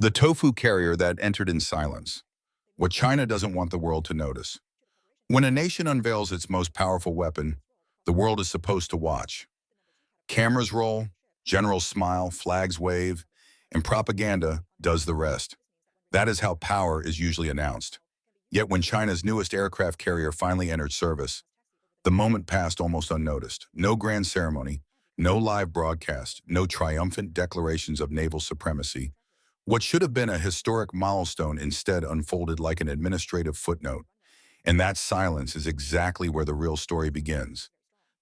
The tofu carrier that entered in silence. What China doesn't want the world to notice. When a nation unveils its most powerful weapon, the world is supposed to watch. Cameras roll, generals smile, flags wave, and propaganda does the rest. That is how power is usually announced. Yet when China's newest aircraft carrier finally entered service, the moment passed almost unnoticed. No grand ceremony, no live broadcast, no triumphant declarations of naval supremacy. What should have been a historic milestone instead unfolded like an administrative footnote. And that silence is exactly where the real story begins.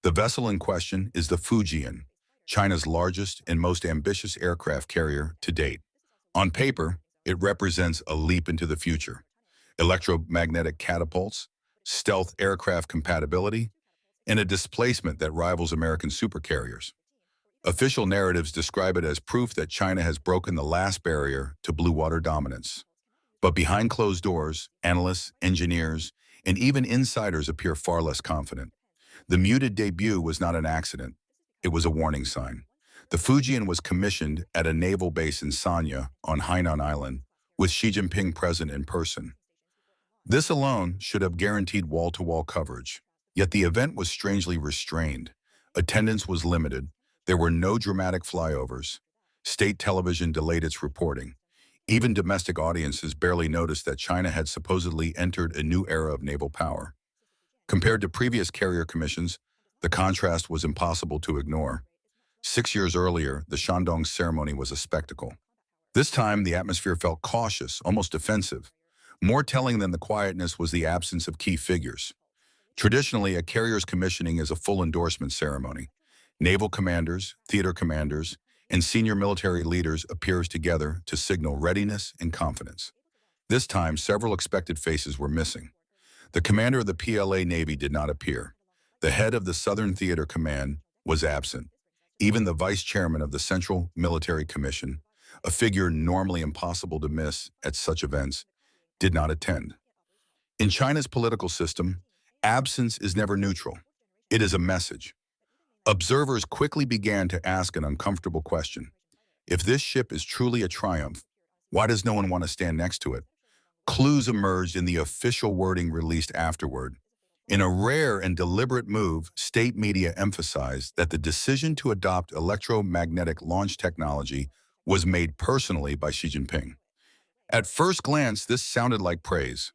The vessel in question is the Fujian, China's largest and most ambitious aircraft carrier to date. On paper, it represents a leap into the future. Electromagnetic catapults, stealth aircraft compatibility, and a displacement that rivals American supercarriers. Official narratives describe it as proof that China has broken the last barrier to blue water dominance. But behind closed doors, analysts, engineers, and even insiders appear far less confident. The muted debut was not an accident. It was a warning sign. The Fujian was commissioned at a naval base in Sanya on Hainan Island, with Xi Jinping present in person. This alone should have guaranteed wall-to-wall coverage. Yet the event was strangely restrained. Attendance was limited. There were no dramatic flyovers. State television delayed its reporting. Even domestic audiences barely noticed that China had supposedly entered a new era of naval power. Compared to previous carrier commissions, the contrast was impossible to ignore. 6 years earlier, the Shandong ceremony was a spectacle. This time, the atmosphere felt cautious, almost defensive. More telling than the quietness was the absence of key figures. Traditionally, a carrier's commissioning is a full endorsement ceremony. Naval commanders, theater commanders, and senior military leaders appears together to signal readiness and confidence. This time, several expected faces were missing. The commander of the PLA Navy did not appear. The head of the Southern Theater Command was absent. Even the vice chairman of the Central Military Commission, a figure normally impossible to miss at such events, did not attend. In China's political system, absence is never neutral. It is a message. Observers quickly began to ask an uncomfortable question. If this ship is truly a triumph, why does no one want to stand next to it? Clues emerged in the official wording released afterward. In a rare and deliberate move, state media emphasized that the decision to adopt electromagnetic launch technology was made personally by Xi Jinping. At first glance, this sounded like praise.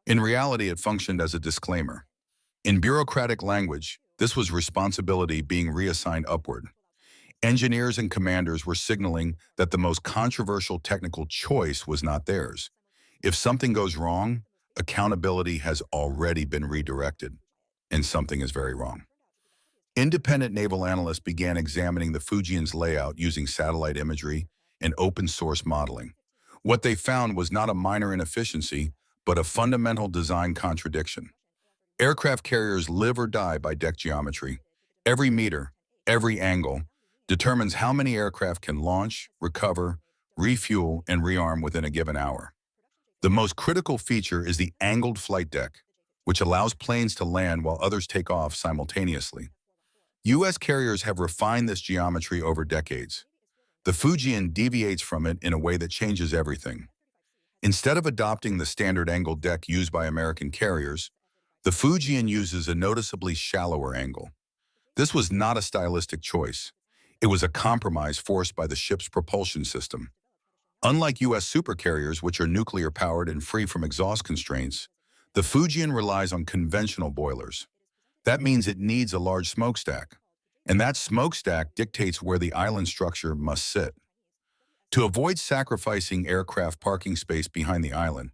In reality, it functioned as a disclaimer. In bureaucratic language, this was responsibility being reassigned upward. Engineers and commanders were signaling that the most controversial technical choice was not theirs. If something goes wrong, accountability has already been redirected, and something is very wrong. Independent naval analysts began examining the Fujian's layout using satellite imagery and open-source modeling. What they found was not a minor inefficiency, but a fundamental design contradiction. Aircraft carriers live or die by deck geometry. Every meter, every angle, determines how many aircraft can launch, recover, refuel, and rearm within a given hour. The most critical feature is the angled flight deck, which allows planes to land while others take off simultaneously. U.S. carriers have refined this geometry over decades. The Fujian deviates from it in a way that changes everything. Instead of adopting the standard angled deck used by American carriers, the Fujian uses a noticeably shallower angle. This was not a stylistic choice. It was a compromise forced by the ship's propulsion system. Unlike U.S. supercarriers, which are nuclear-powered and free from exhaust constraints, the Fujian relies on conventional boilers. That means it needs a large smokestack, and that smokestack dictates where the island structure must sit. To avoid sacrificing aircraft parking space behind the island,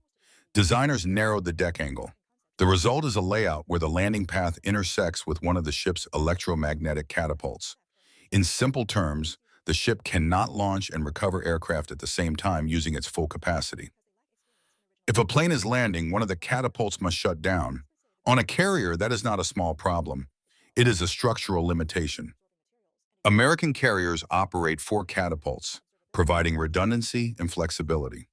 designers narrowed the deck angle. The result is a layout where the landing path intersects with one of the ship's electromagnetic catapults. In simple terms, the ship cannot launch and recover aircraft at the same time using its full capacity. If a plane is landing, one of the catapults must shut down. On a carrier, that is not a small problem. It is a structural limitation. American carriers operate 4 catapults, providing redundancy and flexibility.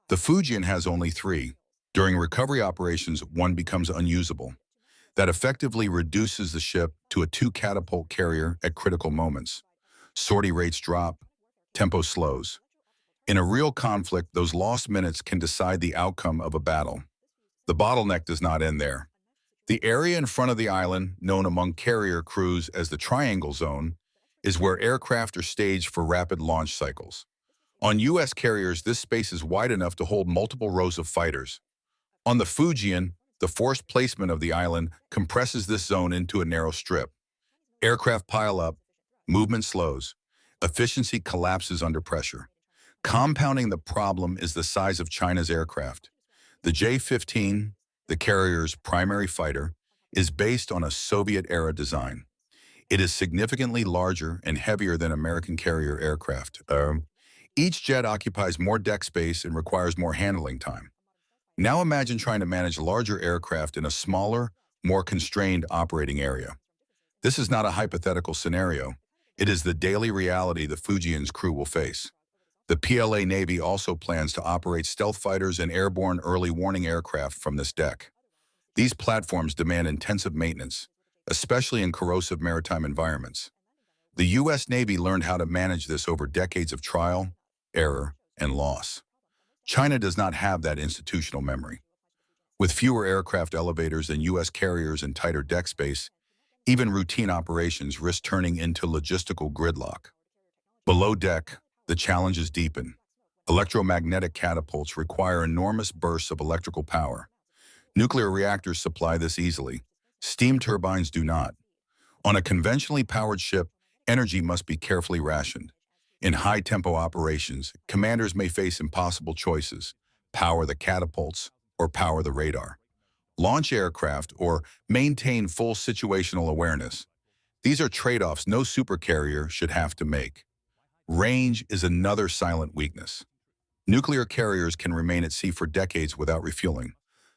The Fujian has only 3. During recovery operations, one becomes unusable. That effectively reduces the ship to a 2-catapult carrier at critical moments. Sortie rates drop, tempo slows. In a real conflict, those lost minutes can decide the outcome of a battle. The bottleneck does not end there. The area in front of the island, known among carrier crews as the Triangle Zone, is where aircraft are staged for rapid launch cycles. On U.S. carriers, this space is wide enough to hold multiple rows of fighters. On the Fujian, the forced placement of the island compresses this zone into a narrow strip. Aircraft pile up, movement slows, efficiency collapses under pressure. Compounding the problem is the size of China's aircraft. The J-15, the carrier's primary fighter, is based on a Soviet-era design. It is significantly larger and heavier than American carrier aircraft. Each jet occupies more deck space and requires more handling time. Now imagine trying to manage larger aircraft in a smaller, more constrained operating area. This is not a hypothetical scenario. It is the daily reality the Fujian's crew will face. The PLA Navy also plans to operate stealth fighters and airborne early warning aircraft from this deck. These platforms demand intensive maintenance, especially in corrosive maritime environments. The U.S. Navy learned how to manage this over decades of trial, error, and loss. China does not have that institutional memory. With fewer aircraft elevators than U.S. carriers and tighter deck space, even routine operations risk turning into logistical gridlock. Below deck, the challenges deepen. Electromagnetic catapults require enormous bursts of electrical power. Nuclear reactors supply this easily. Steam turbines do not. On a conventionally powered ship, energy must be carefully rationed. In high-tempo operations, commanders may face impossible choices: power the catapults or power the radar, launch aircraft or maintain full situational awareness. These are trade-offs no supercarrier should have to make. Range is another silent weakness. Nuclear carriers can remain at sea for decades without refueling.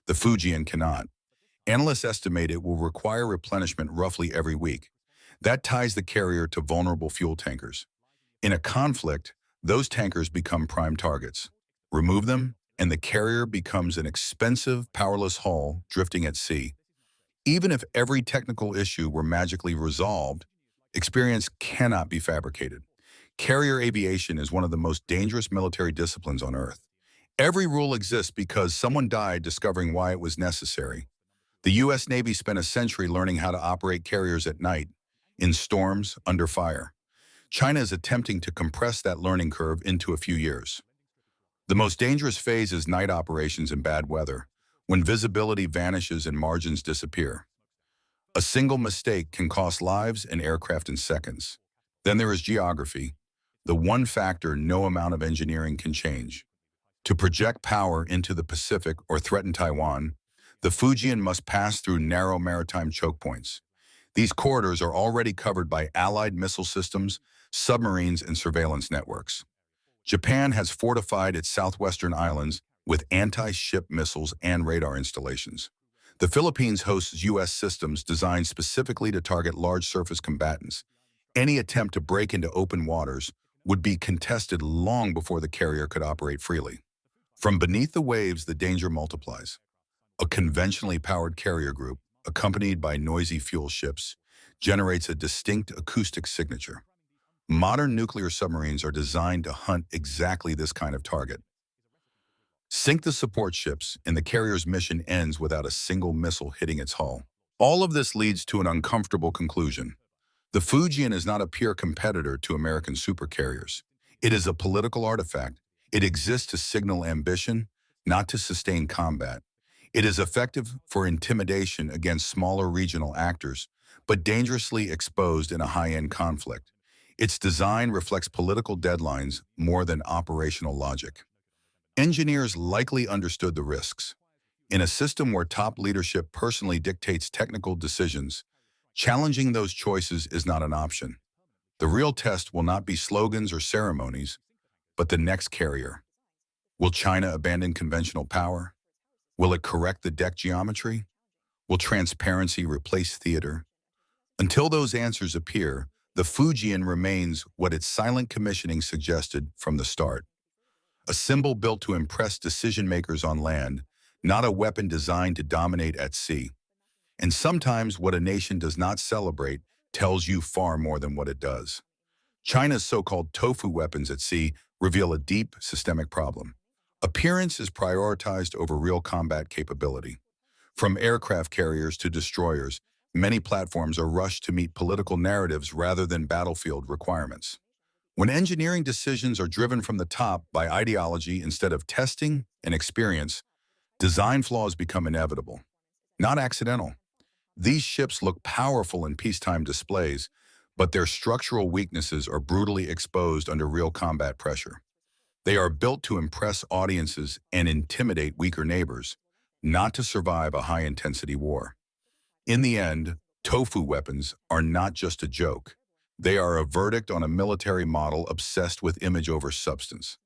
The Fujian cannot. Analysts estimate it will require replenishment roughly every week. That ties the carrier to vulnerable fuel tankers. In a conflict, those tankers become prime targets. Remove them, and the carrier becomes an expensive, powerless hull drifting at sea. Even if every technical issue were magically resolved, experience cannot be fabricated. Carrier aviation is one of the most dangerous military disciplines on Earth. Every rule exists because someone died discovering why it was necessary. The U.S. Navy spent a century learning how to operate carriers at night, in storms, under fire. China is attempting to compress that learning curve into a few years. The most dangerous phase is night operations in bad weather, when visibility vanishes and margins disappear. A single mistake can cost lives and aircraft in seconds. Then there is geography, the one factor no amount of engineering can change. To project power into the Pacific or threaten Taiwan, the Fujian must pass through narrow maritime choke points. These corridors are already covered by Allied missile systems, submarines, and surveillance networks. Japan has fortified its southwestern islands with anti-ship missiles and radar installations. The Philippines hosts U.S. systems designed specifically to target large surface combatants. Any attempt to break into open waters would be contested long before the carrier could operate freely. From beneath the waves, the danger multiplies. A conventionally powered carrier group, accompanied by noisy fuel ships, generates a distinct acoustic signature. Modern nuclear submarines are designed to hunt exactly this kind of target. Sink the support ships, and the carrier's mission ends without a single missile hitting its hull. All of this leads to an uncomfortable conclusion. The Fujian is not a peer competitor to American supercarriers. It is a political artifact. It exists to signal ambition, not to sustain combat. It is effective for intimidation against smaller regional actors, but dangerously exposed in a high-end conflict. Its design reflects political deadlines more than operational logic. Engineers likely understood the risks. In a system where top leadership personally dictates technical decisions, challenging those choices is not an option. The real test will not be slogans or ceremonies, but the next carrier. Will China abandon conventional power? Will it correct the deck geometry? Will transparency replace theater? Until those answers appear, the Fujian remains what its silent commissioning suggested from the start. A symbol built to impress decision-makers on land, not a weapon designed to dominate at sea. And sometimes what a nation does not celebrate tells you far more than what it does. China's so-called tofu weapons at sea reveal a deep systemic problem. Appearance is prioritized over real combat capability. From aircraft carriers to destroyers, many platforms are rushed to meet political narratives rather than battlefield requirements. When engineering decisions are driven from the top by ideology instead of testing and experience, design flaws become inevitable, not accidental. These ships look powerful in peacetime displays, but their structural weaknesses are brutally exposed under real combat pressure. They are built to impress audiences and intimidate weaker neighbors, not to survive a high-intensity war. In the end, tofu weapons are not just a joke. They are a verdict on a military model obsessed with image over substance.